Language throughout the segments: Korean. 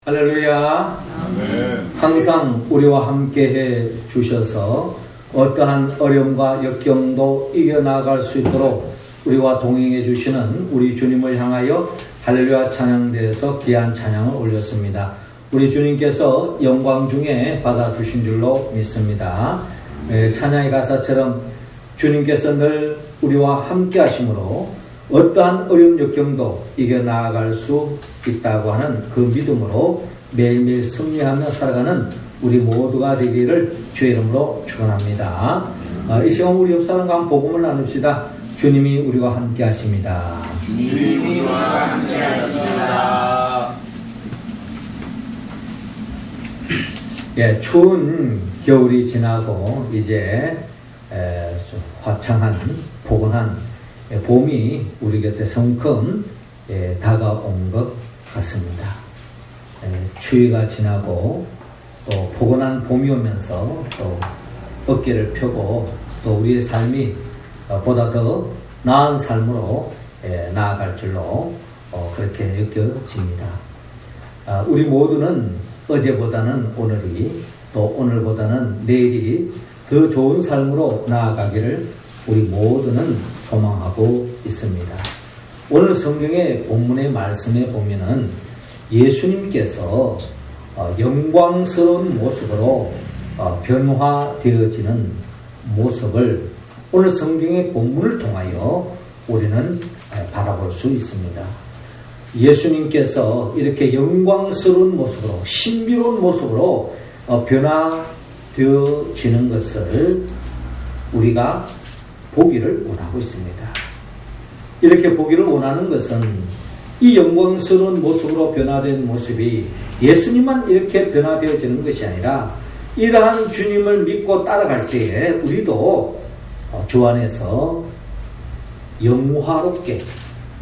할렐루야. 아멘. 항상 우리와 함께 해 주셔서 어떠한 어려움과 역경도 이겨나갈 수 있도록 우리와 동행해 주시는 우리 주님을 향하여 할렐루야 찬양대에서 귀한 찬양을 올렸습니다. 우리 주님께서 영광 중에 받아주신 줄로 믿습니다. 찬양의 가사처럼 주님께서 늘 우리와 함께 하심으로 어떠한 어려운 역경도 이겨나갈 수 있다고 하는 그 믿음으로 매일매일 승리하며 살아가는 우리 모두가 되기를 주의 이름으로 축원합니다. 이 시간 우리 옆 사람과 한번 복음을 나눕시다. 주님이 우리와 함께 하십니다. 주님이 우리와 함께 하십니다. 예, 추운 겨울이 지나고 이제 화창한 포근한 봄이 우리 곁에 성큼 다가온 것 같습니다. 추위가 지나고 또 포근한 봄이 오면서 또 어깨를 펴고 또 우리의 삶이 보다 더 나은 삶으로 나아갈 줄로 그렇게 느껴집니다. 우리 모두는 어제보다는 오늘이 또 오늘보다는 내일이 더 좋은 삶으로 나아가기를 우리 모두는 소망하고 있습니다. 오늘 성경의 본문의 말씀에 보면은 예수님께서 영광스러운 모습으로 변화되어지는 모습을 오늘 성경의 본문을 통하여 우리는 바라볼 수 있습니다. 예수님께서 이렇게 영광스러운 모습으로 신비로운 모습으로 변화되어지는 것을 우리가 보기를 원하고 있습니다. 이렇게 보기를 원하는 것은 이 영광스러운 모습으로 변화된 모습이 예수님만 이렇게 변화되어지는 것이 아니라 이러한 주님을 믿고 따라갈 때에 우리도 주 안에서 영화롭게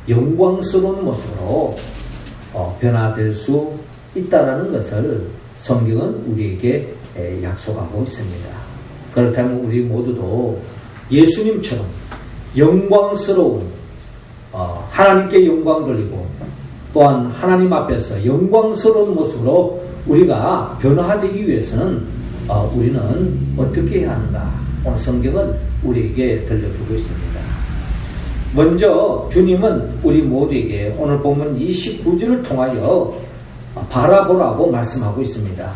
영광스러운 모습으로 변화될 수 있다는 것을 성경은 우리에게 약속하고 있습니다. 그렇다면 우리 모두도 예수님처럼 영광스러운 하나님께 영광 돌리고 또한 하나님 앞에서 영광스러운 모습으로 우리가 변화되기 위해서는 우리는 어떻게 해야 하는가? 오늘 성경은 우리에게 들려주고 있습니다. 먼저 주님은 우리 모두에게 오늘 보면 29절을 통하여 바라보라고 말씀하고 있습니다.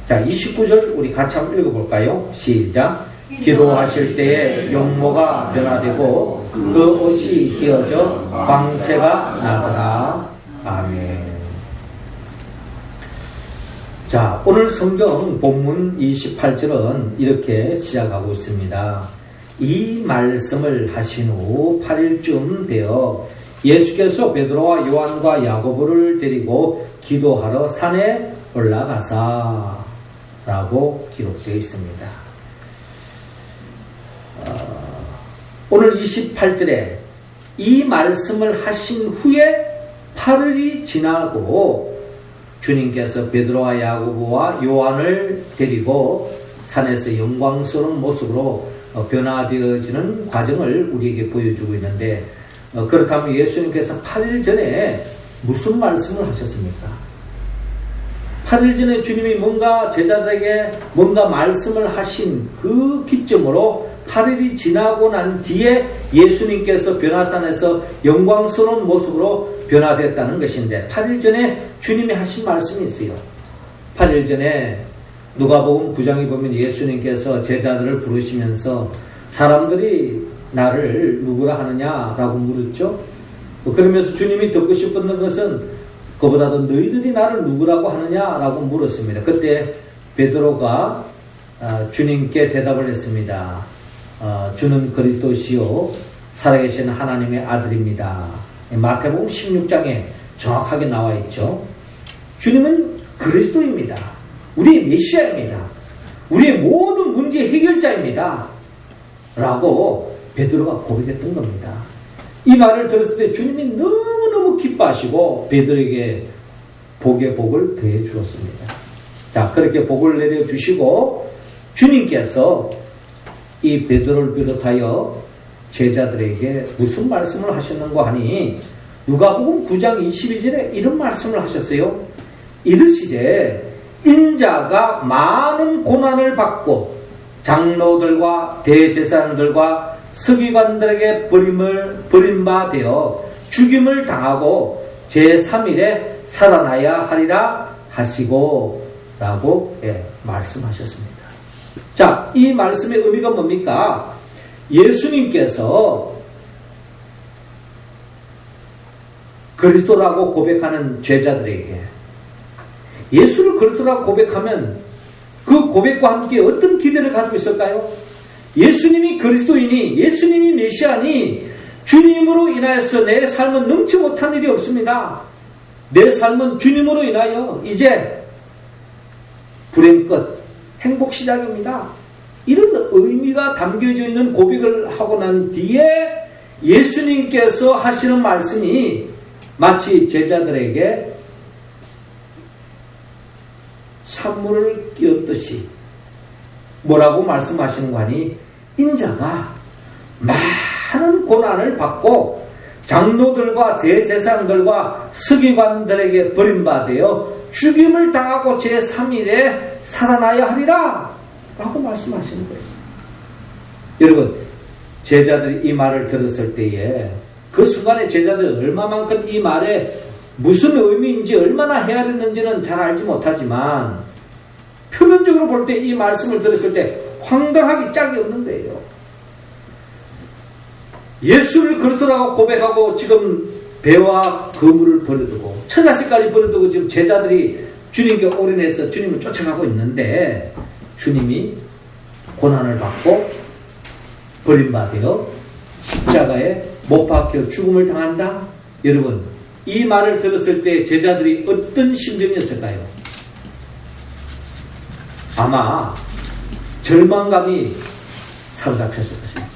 자, 29절 우리 같이 한번 읽어볼까요? 시작. 기도하실 때에 용모가 변화되고 그 옷이 휘어져 광채가 나더라. 아멘. 자, 오늘 성경 본문 28절은 이렇게 시작하고 있습니다. 이 말씀을 하신 후 8일쯤 되어 예수께서 베드로와 요한과 야고보를 데리고 기도하러 산에 올라가사 라고 기록되어 있습니다. 오늘 28절에 이 말씀을 하신 후에 8일이 지나고 주님께서 베드로와 야고보와 요한을 데리고 산에서 영광스러운 모습으로 변화되어지는 과정을 우리에게 보여주고 있는데 그렇다면 예수님께서 8일 전에 무슨 말씀을 하셨습니까? 8일 전에 주님이 뭔가 제자들에게 뭔가 말씀을 하신 그 기점으로 8일이 지나고 난 뒤에 예수님께서 변화산에서 영광스러운 모습으로 변화됐다는 것인데 8일 전에 주님이 하신 말씀이 있어요. 8일 전에 누가복음 9장에 보면 예수님께서 제자들을 부르시면서 사람들이 나를 누구라 하느냐라고 물었죠. 그러면서 주님이 듣고 싶었던 것은 그보다도 너희들이 나를 누구라고 하느냐라고 물었습니다. 그때 베드로가 주님께 대답을 했습니다. 주는 그리스도시요 살아계신 하나님의 아들입니다. 마태복음 16장에 정확하게 나와 있죠. 주님은 그리스도입니다. 우리의 메시아입니다. 우리의 모든 문제 해결자입니다. 라고 베드로가 고백했던 겁니다. 이 말을 들었을 때 주님이 너무너무 기뻐하시고 베드로에게 복의 복을 더해 주었습니다. 자, 그렇게 복을 내려주시고 주님께서 이 베드로를 비롯하여 제자들에게 무슨 말씀을 하셨는가 하니 누가복음 9장 22절에 이런 말씀을 하셨어요. 이르시되 인자가 많은 고난을 받고 장로들과 대제사장들과 서기관들에게 버림받아 죽임을 당하고 제3일에 살아나야 하리라 하시고 라고 말씀하셨습니다. 자, 이 말씀의 의미가 뭡니까? 예수님께서 그리스도라고 고백하는 제자들에게 예수를 그리스도라고 고백하면 그 고백과 함께 어떤 기대를 가지고 있을까요? 예수님이 그리스도이니 예수님이 메시아니 주님으로 인하여서 내 삶은 능치 못한 일이 없습니다. 내 삶은 주님으로 인하여 이제 불행 끝, 행복 시작입니다. 이런 의미가 담겨져 있는 고백을 하고 난 뒤에 예수님께서 하시는 말씀이 마치 제자들에게 찬물을 끼얹듯이 뭐라고 말씀하시는 거 아니? 인자가 많은 고난을 받고 장로들과 대제사장들과 서기관들에게 버림받아 죽임을 당하고 제3일에 살아나야 하리라 라고 말씀하시는 거예요. 여러분, 제자들이 이 말을 들었을 때에 그 순간에 제자들이 얼마만큼 이 말에 무슨 의미인지 얼마나 헤아렸는지는 잘 알지 못하지만 표면적으로 볼 때 이 말씀을 들었을 때 황당하기 짝이 없는 거예요. 예수를 그리스도라고 고백하고 지금 배와 거물을 버려두고 처자식까지 버려두고 지금 제자들이 주님께 올인해서 주님을 쫓아가고 있는데 주님이 고난을 받고 버림받아 십자가에 못 박혀 죽음을 당한다? 여러분, 이 말을 들었을 때 제자들이 어떤 심정이었을까요? 아마 절망감이 사로잡혔을 것입니다.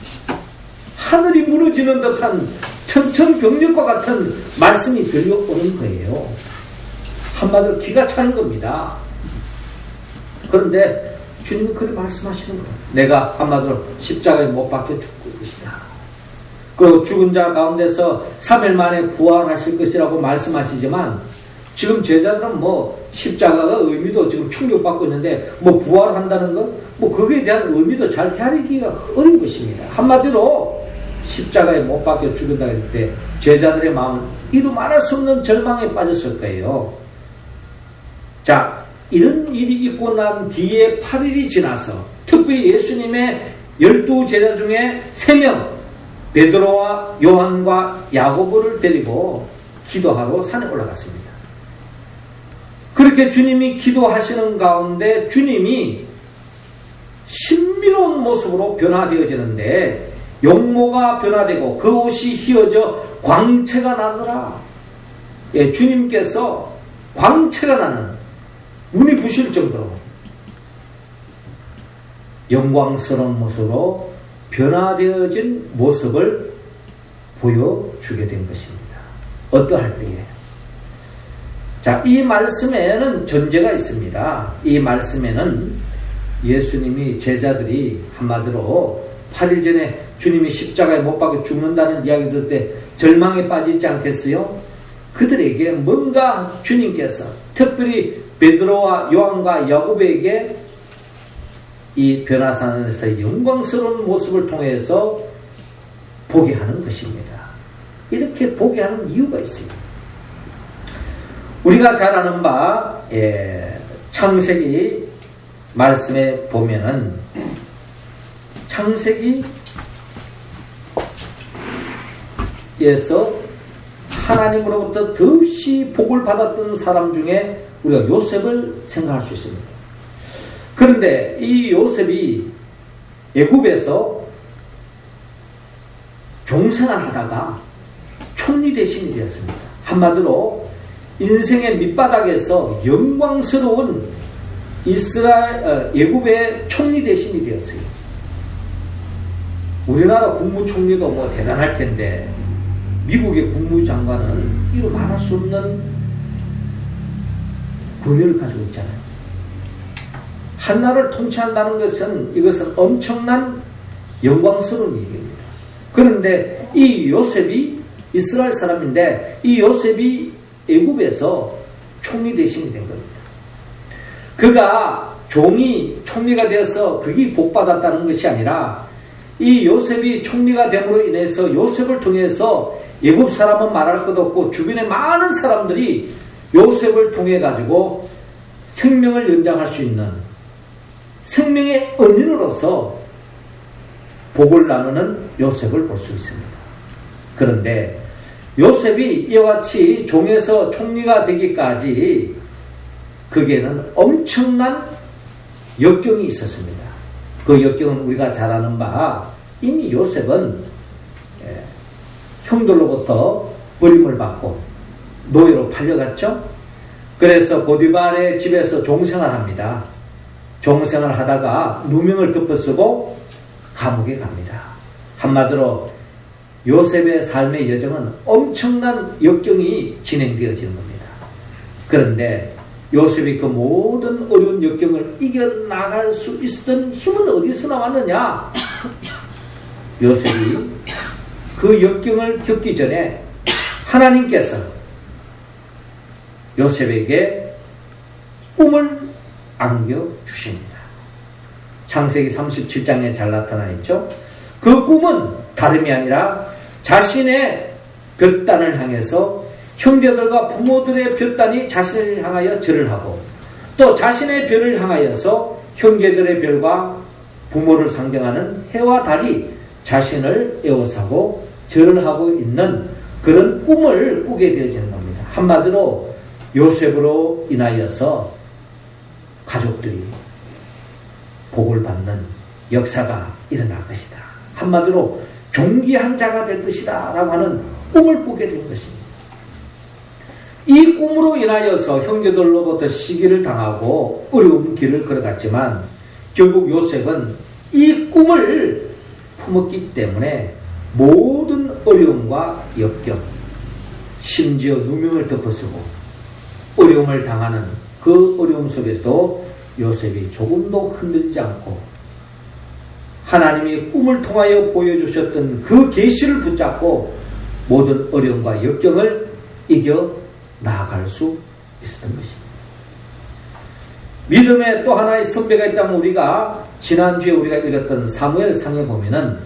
하늘이 무너지는 듯한 천천병력과 같은 말씀이 들려오는 거예요. 한마디로 기가 차는 겁니다. 그런데 주님은 그렇게 말씀하시는 거예요. 내가 한마디로 십자가에 못 박혀 죽을 것이다. 그리고 죽은 자 가운데서 3일 만에 부활하실 것이라고 말씀하시지만 지금 제자들은 십자가가 의미도 지금 충격받고 있는데 부활한다는 것? 거기에 대한 의미도 잘 헤아리기가 어려운 것입니다. 한마디로 십자가에 못 박혀 죽는다 할 때 제자들의 마음은 이루 말할 수 없는 절망에 빠졌을 거예요. 자, 이런 일이 있고 난 뒤에 8일이 지나서 특별히 예수님의 12제자 중에 3명 베드로와 요한과 야고보를 데리고 기도하러 산에 올라갔습니다. 그렇게 주님이 기도하시는 가운데 주님이 신비로운 모습으로 변화되어지는데 용모가 변화되고 그 옷이 휘어져 광채가 나더라. 주님께서 광채가 나는 눈이 부실 정도로 영광스러운 모습으로 변화되어진 모습을 보여주게 된 것입니다. 어떠할 때에? 자, 이 말씀에는 전제가 있습니다. 이 말씀에는 예수님이 제자들이 한마디로 8일 전에 주님이 십자가에 못 박혀 죽는다는 이야기 들을 때 절망에 빠지지 않겠어요? 그들에게 뭔가 주님께서 특별히 베드로와 요한과 야고보에게 이 변화산에서의 영광스러운 모습을 통해서 보게 하는 것입니다. 이렇게 보게 하는 이유가 있습니다. 우리가 잘 아는 바 창세기 말씀에 보면은 창세기에서 하나님으로부터 더없이 복을 받았던 사람 중에 우리가 요셉을 생각할 수 있습니다. 그런데 이 요셉이 애굽에서 종생활하다가 총리 대신이 되었습니다. 한마디로 인생의 밑바닥에서 영광스러운 애굽의 총리 대신이 되었어요. 우리나라 국무총리도 대단할 텐데 미국의 국무장관은 이루 말할 수 없는 권위를 가지고 있잖아요. 한 나라를 통치한다는 이것은 엄청난 영광스러운 일입니다. 그런데 이 요셉이 이스라엘 사람인데 이 요셉이 애굽에서 총리 대신이 된 겁니다. 그가 종이 총리가 되어서 그게 복받았다는 것이 아니라 이 요셉이 총리가 됨으로 인해서 요셉을 통해서 애굽 사람은 말할 것 없고 주변의 많은 사람들이 요셉을 통해 가지고 생명을 연장할 수 있는 생명의 은인으로서 복을 나누는 요셉을 볼 수 있습니다. 그런데 요셉이 이와 같이 종에서 총리가 되기까지 그에게는 엄청난 역경이 있었습니다. 그 역경은 우리가 잘 아는 바 이미 요셉은 형들로부터 버림을 받고 노예로 팔려갔죠. 그래서 보디발의 집에서 종생활합니다. 종생활 하다가 누명을 덮어쓰고 감옥에 갑니다. 한마디로 요셉의 삶의 여정은 엄청난 역경이 진행되어지는 겁니다. 그런데 요셉이 그 모든 어려운 역경을 이겨나갈 수 있었던 힘은 어디서 나왔느냐? 요셉이 그 역경을 겪기 전에 하나님께서 요셉에게 꿈을 안겨주십니다. 창세기 37장에 잘 나타나 있죠. 그 꿈은 다름이 아니라 자신의 볕단을 향해서 형제들과 부모들의 볕단이 자신을 향하여 절을 하고 또 자신의 별을 향하여서 형제들의 별과 부모를 상징하는 해와 달이 자신을 에워싸고 절을 하고 있는 그런 꿈을 꾸게 되어지는 겁니다. 한마디로 요셉으로 인하여서 가족들이 복을 받는 역사가 일어날 것이다. 한마디로 존귀한 자가 될 것이다 라고 하는 꿈을 꾸게 된 것입니다. 이 꿈으로 인하여서 형제들로부터 시기를 당하고 어려운 길을 걸어갔지만 결국 요셉은 이 꿈을 품었기 때문에 모든 어려움과 역경, 심지어 누명을 덮어쓰고 어려움을 당하는 그 어려움 속에도 요셉이 조금도 흔들리지 않고 하나님이 꿈을 통하여 보여주셨던 그 계시를 붙잡고 모든 어려움과 역경을 이겨 나아갈 수 있었던 것입니다. 믿음의 또 하나의 선배가 있다면 우리가 지난주에 우리가 읽었던 사무엘상에 보면은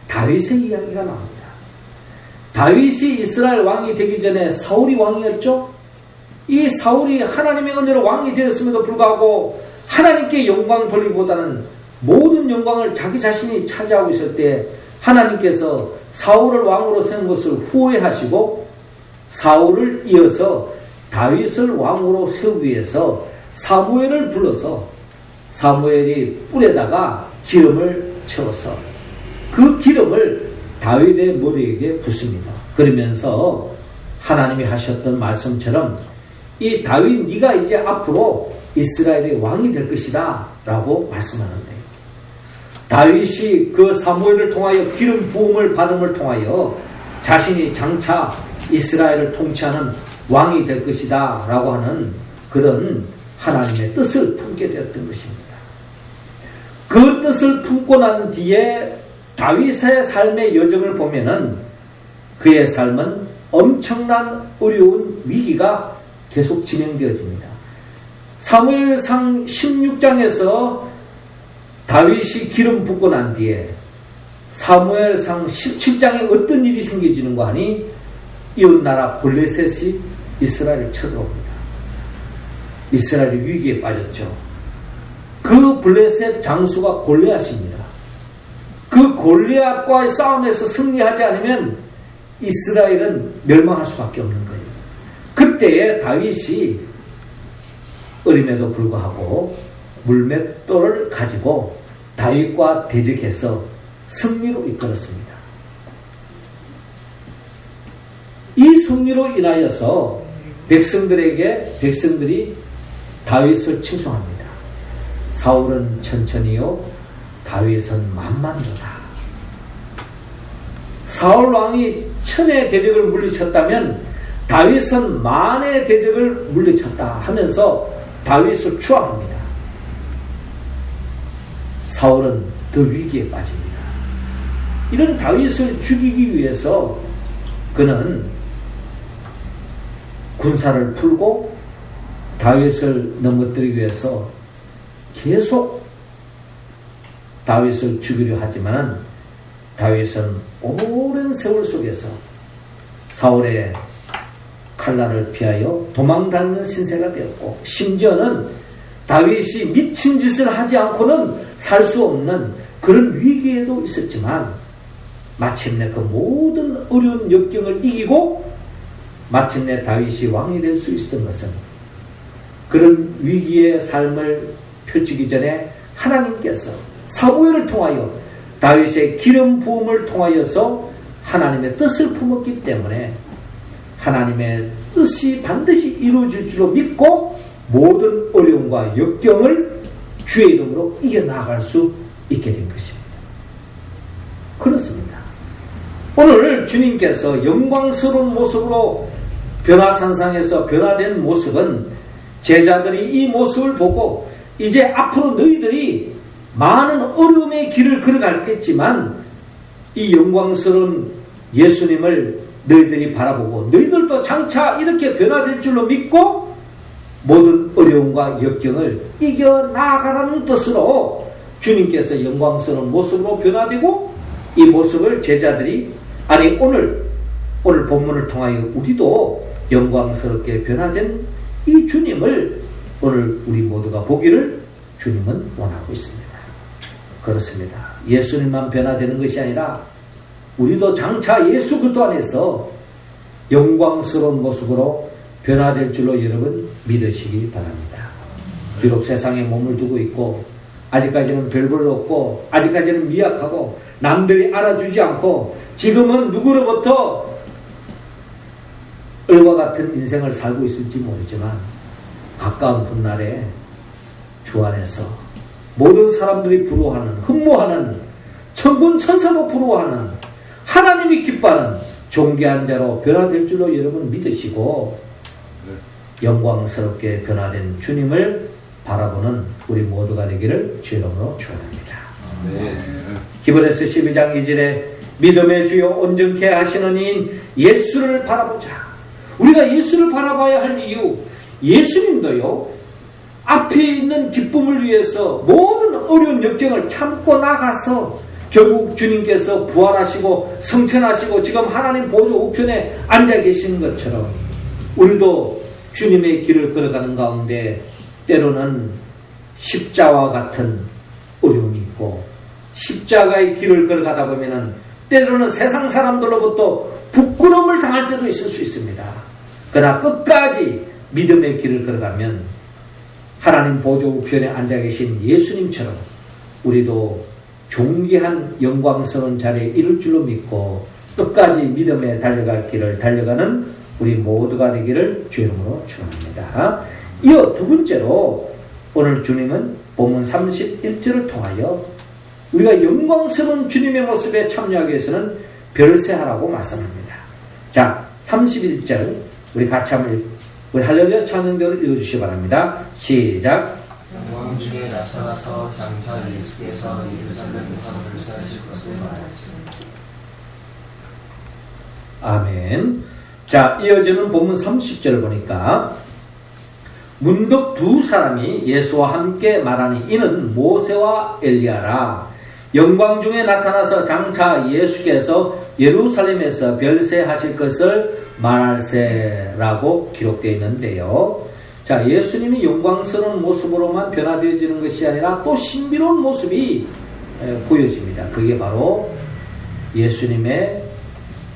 다윗의 이야기가 나옵니다. 다윗이 이스라엘 왕이 되기 전에 사울이 왕이었죠. 이 사울이 하나님의 은혜로 왕이 되었음에도 불구하고 하나님께 영광 돌리기보다는 모든 영광을 자기 자신이 차지하고 있을 때 하나님께서 사울을 왕으로 세운 것을 후회하시고 사울을 이어서 다윗을 왕으로 세우기 위해서 사무엘을 불러서 사무엘이 뿔에다가 기름을 채워서 그 기름을 다윗의 머리에게 붓습니다. 그러면서 하나님이 하셨던 말씀처럼 이 다윗 네가 이제 앞으로 이스라엘의 왕이 될 것이다 라고 말씀하는데 다윗이 그 사무엘을 통하여 기름 부음을 받음을 통하여 자신이 장차 이스라엘을 통치하는 왕이 될 것이다 라고 하는 그런 하나님의 뜻을 품게 되었던 것입니다. 그 뜻을 품고 난 뒤에 다윗의 삶의 여정을 보면은 그의 삶은 엄청난 어려운 위기가 계속 진행되어집니다. 사무엘상 16장에서 다윗이 기름 붓고 난 뒤에 사무엘상 17장에 어떤 일이 생겨지는가 하니 이웃나라 블레셋이 이스라엘을 쳐들어옵니다. 이스라엘이 위기에 빠졌죠. 그 블레셋 장수가 골리앗입니다. 그 골리앗과의 싸움에서 승리하지 않으면 이스라엘은 멸망할 수밖에 없는 거예요. 그때에 다윗이 어림에도 불구하고 물맷돌을 가지고 다윗과 대적해서 승리로 이끌었습니다. 이 승리로 인하여서 백성들이 다윗을 칭송합니다. 사울은 천천히요, 다윗은 만만도다. 사울 왕이 천의 대적을 물리쳤다면 다윗은 만의 대적을 물리쳤다 하면서 다윗을 추앙합니다. 사울은 더 위기에 빠집니다. 이런 다윗을 죽이기 위해서 그는 군사를 풀고 다윗을 넘어뜨리기 위해서 계속 다윗을 죽이려 하지만 다윗은 오랜 세월 속에서 사울의 칼날을 피하여 도망다니는 신세가 되었고, 심지어는 다윗이 미친 짓을 하지 않고는 살 수 없는 그런 위기에도 있었지만 마침내 그 모든 어려운 역경을 이기고 마침내 다윗이 왕이 될 수 있었던 것은 그런 위기의 삶을 펼치기 전에 하나님께서 사무엘을 통하여 다윗의 기름 부음을 통하여서 하나님의 뜻을 품었기 때문에 하나님의 뜻이 반드시 이루어질 줄로 믿고 모든 어려움과 역경을 주의 이름으로 이겨나갈 수 있게 된 것입니다. 그렇습니다. 오늘 주님께서 영광스러운 모습으로 변화산상에서 변화된 모습은 제자들이 이 모습을 보고 이제 앞으로 너희들이 많은 어려움의 길을 걸어가겠지만 이 영광스러운 예수님을 너희들이 바라보고 너희들도 장차 이렇게 변화될 줄로 믿고 모든 어려움과 역경을 이겨나가라는 뜻으로 주님께서 영광스러운 모습으로 변화되고 이 모습을 제자들이 오늘 본문을 통하여 우리도 영광스럽게 변화된 이 주님을 오늘 우리 모두가 보기를 주님은 원하고 있습니다. 그렇습니다. 예수님만 변화되는 것이 아니라 우리도 장차 예수 그리스도 안에서 영광스러운 모습으로 변화될 줄로 여러분 믿으시기 바랍니다. 비록 세상에 몸을 두고 있고 아직까지는 별볼 없고 아직까지는 미약하고 남들이 알아주지 않고 지금은 누구로부터 을과 같은 인생을 살고 있을지 모르지만 가까운 훗날에 주 안에서 모든 사람들이 부러워하는, 흠모하는, 천군 천사도 부러워하는, 하나님이 기뻐하는 존귀한 자로 변화될 줄로 여러분 믿으시고 영광스럽게 변화된 주님을 바라보는 우리 모두가 되기를 주의 이름으로 축원합니다. 히브리서 12장 2절에 믿음의 주요 온전케 하시는 이인 예수를 바라보자. 우리가 예수를 바라봐야 할 이유, 예수님도요 앞에 있는 기쁨을 위해서 모든 어려운 역경을 참고 나가서 결국 주님께서 부활하시고 성천하시고 지금 하나님 보좌 우편에 앉아 계신 것처럼 우리도 주님의 길을 걸어가는 가운데 때로는 십자와 같은 어려움이 있고 십자가의 길을 걸어가다 보면은 때로는 세상 사람들로부터 부끄러움을 당할 때도 있을 수 있습니다. 그러나 끝까지 믿음의 길을 걸어가면 하나님 보좌 우편에 앉아 계신 예수님처럼 우리도 존귀한 영광스러운 자리에 이룰 줄로 믿고 끝까지 믿음에 달려갈 길을 달려가는 우리 모두가 되기를 주의 이름으로 축원합니다. 이어 두 번째로 오늘 주님은 본문 31절을 통하여 우리가 영광스러운 주님의 모습에 참여하기 위해서는 별세하라고 말씀합니다. 자, 31절 우리 같이 한번 우리 할렐루야 찬양대로 읽어주시기 바랍니다. 시작. 영광 중에 나타나서 장차 예수께서 예루살렘에서 별세하실 것을 말했습니다. 아멘. 자, 이어지는 본문 30절을 보니까 문득 두 사람이 예수와 함께 말하니 이는 모세와 엘리야라. 영광 중에 나타나서 장차 예수께서 예루살렘에서 별세하실 것을 말할세라고 기록되어 있는데요. 자, 예수님이 영광스러운 모습으로만 변화되어지는 것이 아니라 또 신비로운 모습이 보여집니다. 그게 바로 예수님의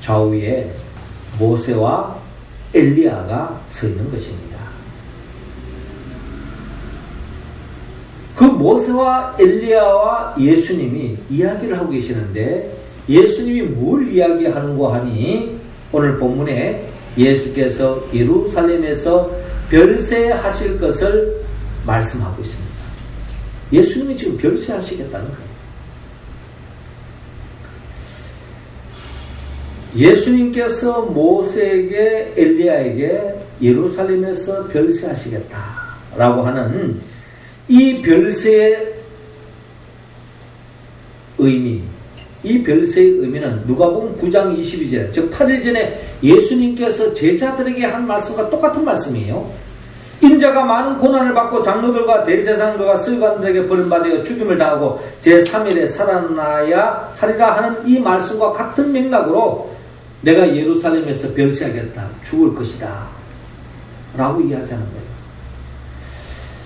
좌우에 모세와 엘리야가 서 있는 것입니다. 그 모세와 엘리야와 예수님이 이야기를 하고 계시는데 예수님이 뭘 이야기하는고 하니 오늘 본문에 예수께서 예루살렘에서 별세하실 것을 말씀하고 있습니다. 예수님이 지금 별세하시겠다는 거예요. 예수님께서 모세에게 엘리야에게 예루살렘에서 별세하시겠다라고 하는 이 별세의 의미, 이 별세의 의미는 누가복음 9장 22절, 즉 8일 전에 예수님께서 제자들에게 한 말씀과 똑같은 말씀이에요. 인자가 많은 고난을 받고 장로들과 대제사장들과 서기관들에게 버림받아 죽임을 당하고 제3일에 살아나야 하리라 하는 이 말씀과 같은 맥락으로 내가 예루살렘에서 별세하겠다. 죽을 것이다. 라고 이야기하는 거예요.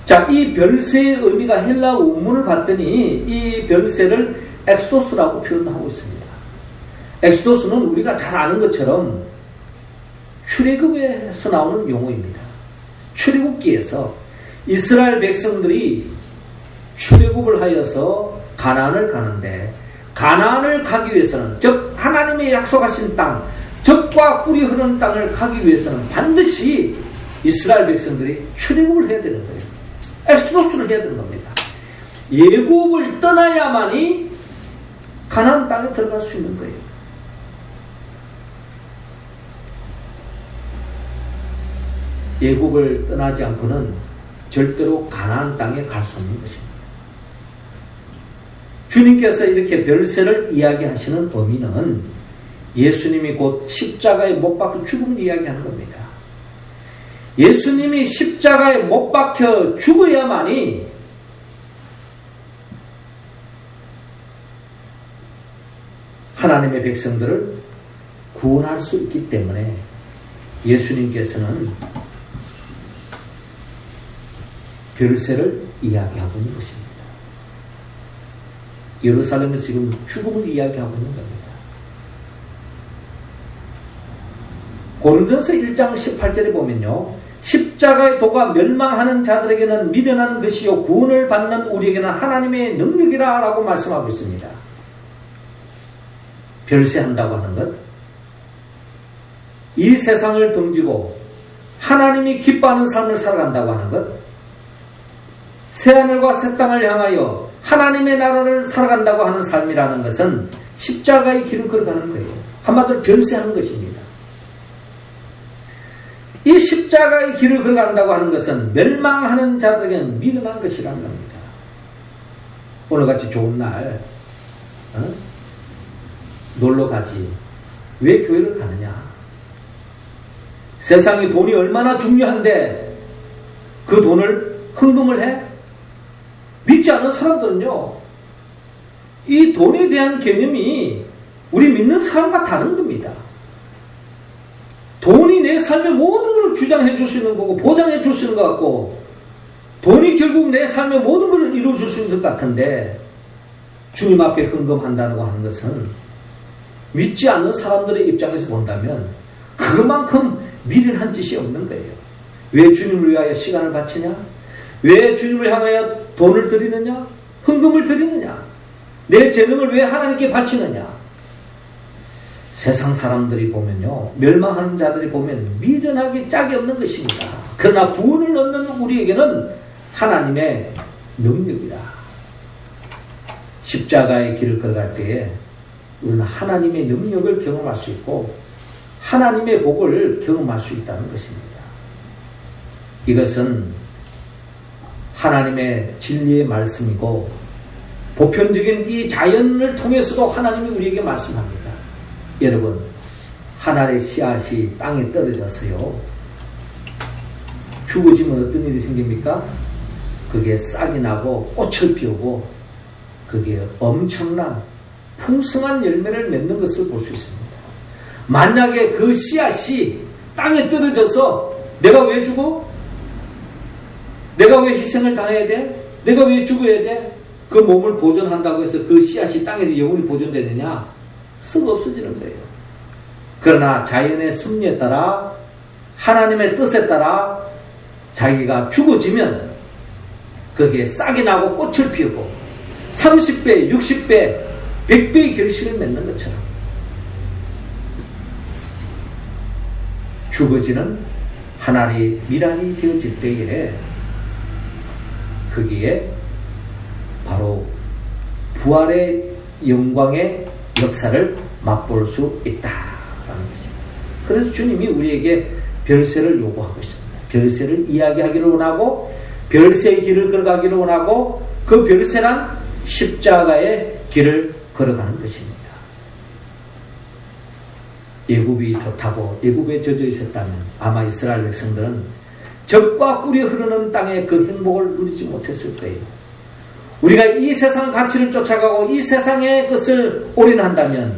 자, 이 별세의 의미가 헬라 원문을 봤더니 이 별세를 엑소도스라고 표현하고 있습니다. 엑소도스는 우리가 잘 아는 것처럼 출애굽에서 나오는 용어입니다. 출애굽기에서 이스라엘 백성들이 출애굽을 하여서 가나안을 가는데 가나안을 가기 위해서는 즉 하나님의 약속하신 땅 젖과 꿀이 흐르는 땅을 가기 위해서는 반드시 이스라엘 백성들이 출애굽을 해야 되는 거예요. 엑소도스를 해야 되는 겁니다. 예굽을 떠나야만이 가나안 땅에 들어갈 수 있는 거예요. 예굽을 떠나지 않고는 절대로 가나안 땅에 갈 수 없는 것입니다. 주님께서 이렇게 별세를 이야기하시는 의미는 예수님이 곧 십자가에 못 박혀 죽음을 이야기하는 겁니다. 예수님이 십자가에 못 박혀 죽어야만이 하나님의 백성들을 구원할 수 있기 때문에 예수님께서는 별세를 이야기하고 있는 것입니다. 예루살렘에서 지금 죽음을 이야기하고 있는 겁니다. 고린도전서 1장 18절에 보면요. 십자가의 도가 멸망하는 자들에게는 미련한 것이요 구원을 받는 우리에게는 하나님의 능력이라 라고 말씀하고 있습니다. 별세한다고 하는 것, 이 세상을 등지고 하나님이 기뻐하는 삶을 살아간다고 하는 것, 새하늘과 새 땅을 향하여 하나님의 나라를 살아간다고 하는 삶이라는 것은 십자가의 길을 걸어가는 거예요. 한마디로 별세하는 것입니다. 이 십자가의 길을 걸어간다고 하는 것은 멸망하는 자들에게는 미련한 것이라는 겁니다. 오늘같이 좋은 날 놀러 가지. 왜 교회를 가느냐? 세상에 돈이 얼마나 중요한데 그 돈을 헌금을 해? 믿지 않는 사람들은요, 이 돈에 대한 개념이 우리 믿는 사람과 다른 겁니다. 돈이 내 삶의 모든 걸 주장해 줄 수 있는 거고 보장해 줄 수 있는 것 같고 돈이 결국 내 삶의 모든 걸 이루어 줄 수 있는 것 같은데 주님 앞에 헌금한다고 하는 것은 믿지 않는 사람들의 입장에서 본다면 그만큼 미련한 짓이 없는 거예요. 왜 주님을 위하여 시간을 바치냐? 왜 주님을 향하여 돈을 드리느냐? 헌금을 드리느냐? 내 재능을 왜 하나님께 바치느냐? 세상 사람들이 보면요, 멸망하는 자들이 보면 미련하기 짝이 없는 것입니다. 그러나 구원을 얻는 우리에게는 하나님의 능력이다. 십자가의 길을 걸어갈 때에 우리는 하나님의 능력을 경험할 수 있고 하나님의 복을 경험할 수 있다는 것입니다. 이것은 하나님의 진리의 말씀이고 보편적인 이 자연을 통해서도 하나님이 우리에게 말씀합니다. 여러분, 한 알의 씨앗이 땅에 떨어져서요, 죽어지면 어떤 일이 생깁니까? 그게 싹이 나고 꽃을 피우고 그게 엄청난 풍성한 열매를 맺는 것을 볼 수 있습니다. 만약에 그 씨앗이 땅에 떨어져서 내가 왜 죽어? 내가 왜 희생을 당해야 돼? 내가 왜 죽어야 돼? 그 몸을 보존한다고 해서 그 씨앗이 땅에서 영원히 보존되느냐? 썩 없어지는 거예요. 그러나 자연의 섭리에 따라 하나님의 뜻에 따라 자기가 죽어지면 거기에 싹이 나고 꽃을 피우고 30배, 60배, 100배의 결실을 맺는 것처럼 죽어지는 한 알이 미랄이 되어질 때에 거기에 바로 부활의 영광의 역사를 맛볼 수 있다라는 것입니다. 그래서 주님이 우리에게 별세를 요구하고 있습니다. 별세를 이야기하기를 원하고 별세의 길을 걸어가기를 원하고 그 별세란 십자가의 길을 걸어가는 것입니다. 예굽이 좋다고 예굽에 젖어 있었다면 아마 이스라엘 백성들은 젖과 꿀이 흐르는 땅에 그 행복을 누리지 못했을 거예요. 우리가 이 세상 가치를 쫓아가고 이 세상의 것을 올인한다면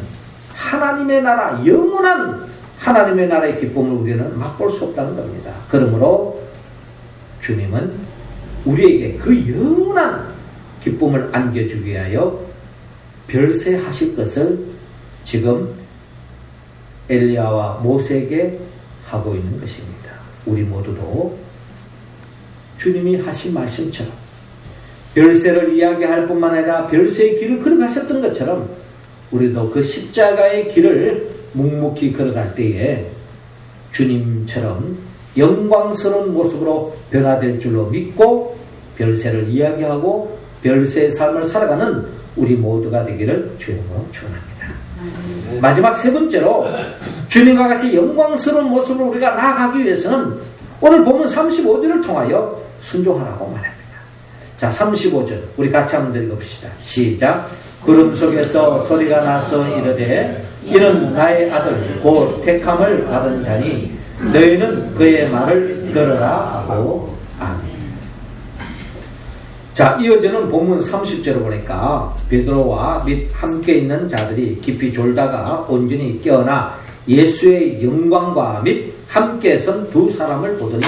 하나님의 나라, 영원한 하나님의 나라의 기쁨을 우리는 맛볼 수 없다는 겁니다. 그러므로 주님은 우리에게 그 영원한 기쁨을 안겨주기 위하여 별세하실 것을 지금 엘리야와 모세에게 하고 있는 것입니다. 우리 모두도 주님이 하신 말씀처럼 별세를 이야기할 뿐만 아니라 별세의 길을 걸어가셨던 것처럼 우리도 그 십자가의 길을 묵묵히 걸어갈 때에 주님처럼 영광스러운 모습으로 변화될 줄로 믿고 별세를 이야기하고 별세의 삶을 살아가는 우리 모두가 되기를 주님으로 축원합니다. 마지막 세 번째로 주님과 같이 영광스러운 모습으로 우리가 나아가기 위해서는 오늘 본문 35절을 통하여 순종하라고 말합니다. 자, 35절 우리 같이 한번 읽어봅시다. 시작. 구름 속에서 소리가 나서 이르되 이는 나의 아들 곧 택함을 받은 자니 너희는 그의 말을 들으라 하고 아멘. 자, 이어지는 본문 30절을 보니까 베드로와 및 함께 있는 자들이 깊이 졸다가 온전히 깨어나 예수의 영광과 및 함께 선 두 사람을 보더니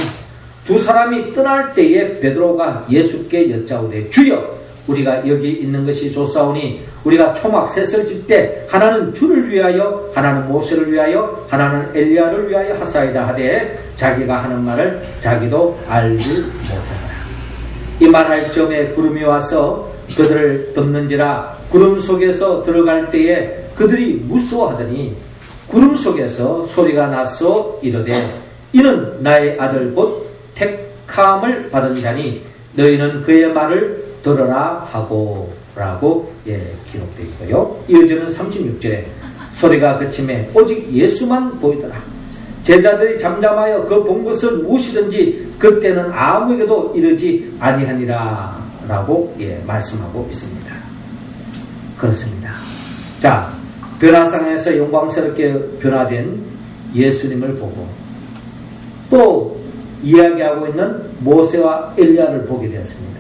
두 사람이 떠날 때에 베드로가 예수께 여짜오되 주여 우리가 여기 있는 것이 좋사오니 우리가 초막 셋을 질 때 하나는 주를 위하여 하나는 모세를 위하여 하나는 엘리야를 위하여 하사이다 하되 자기가 하는 말을 자기도 알지 못하더라. 이 말할 점에 구름이 와서 그들을 덮는지라 구름 속에서 들어갈 때에 그들이 무서워하더니 구름 속에서 소리가 나서 이르되 이는 나의 아들 곧 택함을 받은 자니 너희는 그의 말을 들으라 하고 라고 기록되어 있고요. 이어지는 36절에 소리가 그침에 오직 예수만 보이더라. 제자들이 잠잠하여 그 본 것을 무엇이든지 그때는 아무에게도 이르지 아니하니라 라고 말씀하고 있습니다. 그렇습니다. 자, 변화상에서 영광스럽게 변화된 예수님을 보고 또 이야기하고 있는 모세와 엘리야를 보게 되었습니다.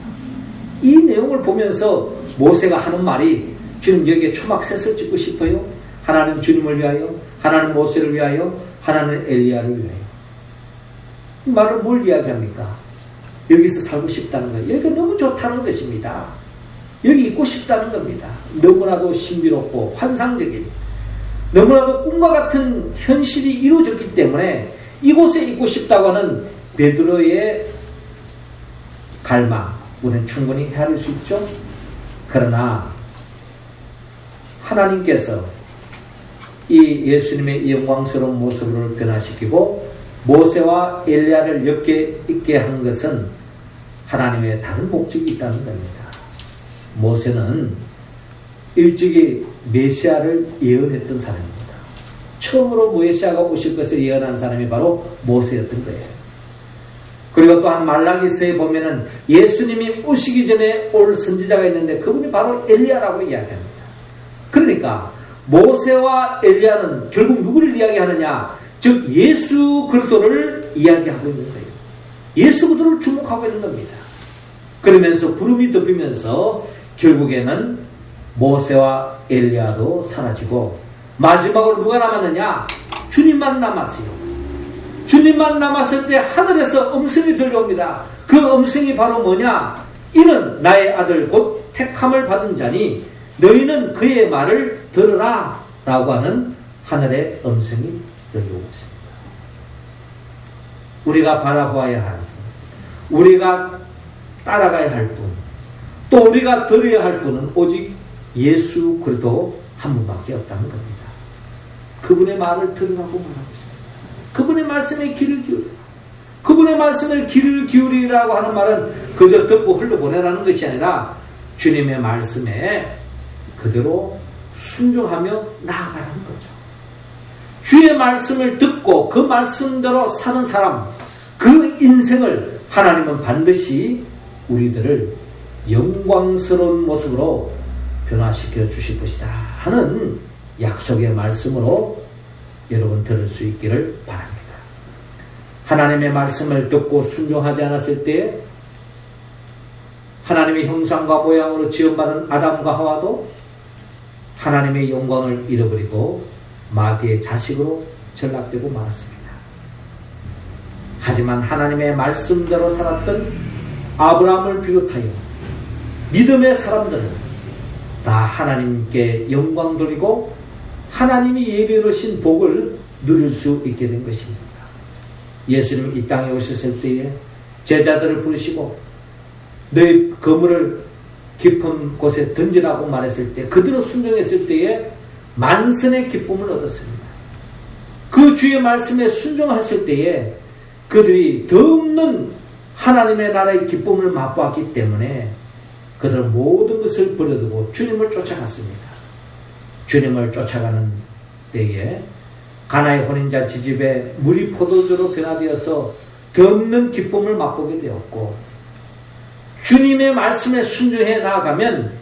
이 내용을 보면서 모세가 하는 말이 주님 여기에 초막셋을 찍고 싶어요. 하나는 주님을 위하여, 하나는 모세를 위하여, 하나는 엘리야를 위하여. 이 말은 뭘 이야기합니까? 여기서 살고 싶다는 거예요. 여기가 너무 좋다는 것입니다. 여기 있고 싶다는 겁니다. 너무나도 신비롭고 환상적인, 너무나도 꿈과 같은 현실이 이루어졌기 때문에 이곳에 있고 싶다고 하는 베드로의 갈망, 우리는 충분히 헤아릴 수 있죠. 그러나 하나님께서 이 예수님의 영광스러운 모습을 변화시키고 모세와 엘리야를 엮게 있게 한 것은 하나님의 다른 목적이 있다는 겁니다. 모세는 일찍이 메시아를 예언했던 사람입니다. 처음으로 메시아가 오실 것을 예언한 사람이 바로 모세였던 거예요. 그리고 또한 말라기서에 보면은 예수님이 오시기 전에 올 선지자가 있는데 그분이 바로 엘리야라고 이야기합니다. 그러니까 모세와 엘리야는 결국 누구를 이야기하느냐? 즉 예수 그리스도를 이야기하고 있는 거예요. 예수 그리스도를 주목하고 있는 겁니다. 그러면서 구름이 덮이면서 결국에는 모세와 엘리야도 사라지고 마지막으로 누가 남았느냐? 주님만 남았어요. 주님만 남았을 때 하늘에서 음성이 들려옵니다. 그 음성이 바로 뭐냐? 이는 나의 아들 곧 택함을 받은 자니 너희는 그의 말을 들으라 라고 하는 하늘의 음성이 들려오고 있습니다. 우리가 바라보아야 할 분, 우리가 따라가야 할 분, 또 우리가 들어야 할 분은 오직 예수 그리스도 한 분밖에 없다는 겁니다. 그분의 말을 들으라고 말하고 있습니다. 그분의 말씀에 귀를 기울여. 그분의 말씀을 귀를 기울이라고 하는 말은 그저 듣고 흘려보내라는 것이 아니라 주님의 말씀에 그대로 순종하며 나아가라는 거죠. 주의 말씀을 듣고 그 말씀대로 사는 사람, 그 인생을 하나님은 반드시 우리들을 영광스러운 모습으로 변화시켜 주실 것이다 하는 약속의 말씀으로 여러분 들을 수 있기를 바랍니다. 하나님의 말씀을 듣고 순종하지 않았을 때에 하나님의 형상과 모양으로 지음받은 아담과 하와도 하나님의 영광을 잃어버리고 마귀의 자식으로 전락되고 말았습니다. 하지만 하나님의 말씀대로 살았던 아브라함을 비롯하여 믿음의 사람들은 다 하나님께 영광 돌리고 하나님이 예비해 놓으신 복을 누릴 수 있게 된 것입니다. 예수님 이 땅에 오셨을 때에 제자들을 부르시고 너희 그물을 깊은 곳에 던지라고 말했을 때 그대로 순종했을 때에 만선의 기쁨을 얻었습니다. 그 주의 말씀에 순종했을 때에 그들이 더없는 하나님의 나라의 기쁨을 맛보았기 때문에 그들은 모든 것을 버려두고 주님을 쫓아갔습니다. 주님을 쫓아가는 때에 가나의 혼인자 지집에 물이 포도주로 변화되어서 더없는 기쁨을 맛보게 되었고 주님의 말씀에 순종해 나아가면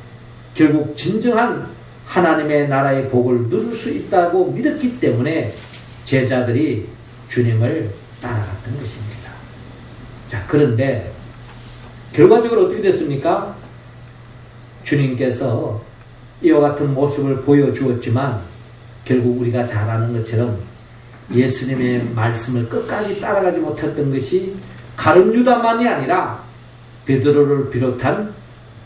결국 진정한 하나님의 나라의 복을 누릴 수 있다고 믿었기 때문에 제자들이 주님을 따라갔던 것입니다. 자, 그런데 결과적으로 어떻게 됐습니까? 주님께서 이와 같은 모습을 보여주었지만 결국 우리가 잘 아는 것처럼 예수님의 말씀을 끝까지 따라가지 못했던 것이 가룟 유다만이 아니라 베드로를 비롯한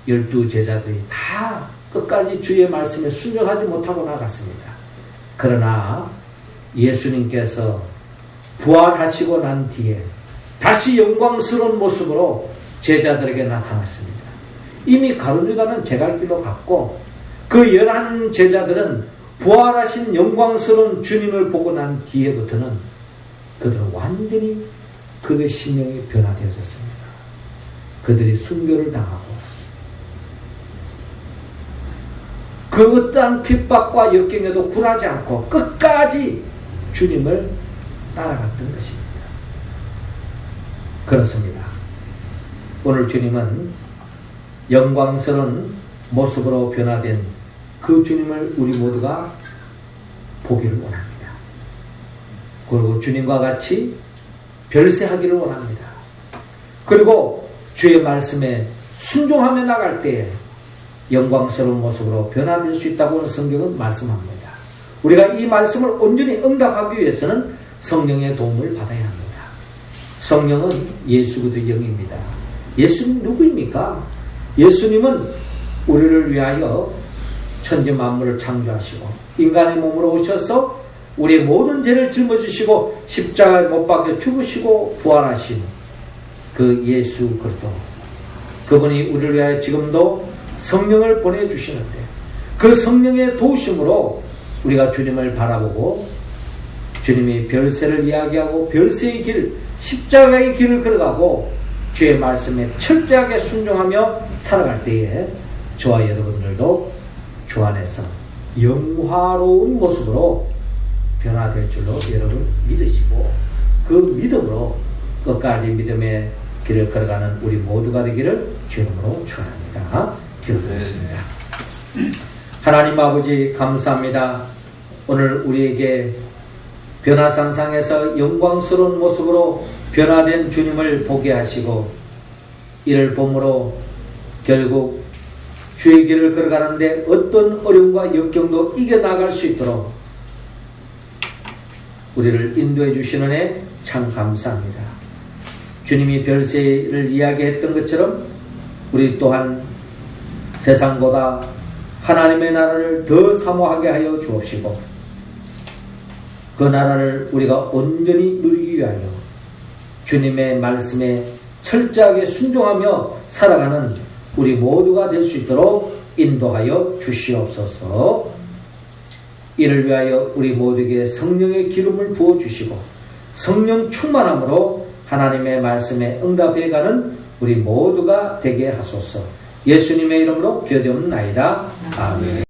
12 제자들이 다 끝까지 주의 말씀에 순종하지 못하고 나갔습니다. 그러나 예수님께서 부활하시고 난 뒤에 다시 영광스러운 모습으로 제자들에게 나타났습니다. 이미 가룟 유다는 제갈길로 갔고 그 11 제자들은 부활하신 영광스러운 주님을 보고 난 뒤에부터는 그들은 완전히 그들의 심령이 변화되어졌습니다. 그들이 순교를 당하고 그 어떠한 핍박과 역경에도 굴하지 않고 끝까지 주님을 따라갔던 것입니다. 그렇습니다. 오늘 주님은 영광스러운 모습으로 변화된 그 주님을 우리 모두가 보기를 원합니다. 그리고 주님과 같이 별세하기를 원합니다. 그리고 주의 말씀에 순종하며 나갈 때에 영광스러운 모습으로 변화될 수 있다고 성경은 말씀합니다. 우리가 이 말씀을 온전히 응답하기 위해서는 성령의 도움을 받아야 합니다. 성령은 예수 그리스도의 영입니다. 예수님 누구입니까? 예수님은 우리를 위하여 천지 만물을 창조하시고 인간의 몸으로 오셔서 우리의 모든 죄를 짊어지시고 십자가에 못 박혀 죽으시고 부활하신 그 예수 그리스도, 그분이 우리를 위하여 지금도 성령을 보내주시는데 그 성령의 도우심으로 우리가 주님을 바라보고 주님이 별세를 이야기하고 별세의 길, 십자가의 길을 걸어가고 주의 말씀에 철저하게 순종하며 살아갈 때에 저와 여러분들도 주 안에서 영화로운 모습으로 변화될 줄로 여러분 믿으시고 그 믿음으로 끝까지 믿음의 길을 걸어가는 우리 모두가 되기를 주 이름으로 축원합니다. 기도드리겠습니다. 하나님 아버지 감사합니다. 오늘 우리에게 변화산상에서 영광스러운 모습으로 변화된 주님을 보게 하시고 이를 보므로 결국 주의 길을 걸어가는데 어떤 어려움과 역경도 이겨나갈 수 있도록 우리를 인도해 주시는 애 참 감사합니다. 주님이 별세를 이야기했던 것처럼 우리 또한 세상보다 하나님의 나라를 더 사모하게 하여 주옵시고 그 나라를 우리가 온전히 누리기 위하여 주님의 말씀에 철저하게 순종하며 살아가는 우리 모두가 될 수 있도록 인도하여 주시옵소서. 이를 위하여 우리 모두에게 성령의 기름을 부어주시고 성령 충만함으로 하나님의 말씀에 응답해가는 우리 모두가 되게 하소서. 예수님의 이름으로 기도드리옵나이다. 아멘.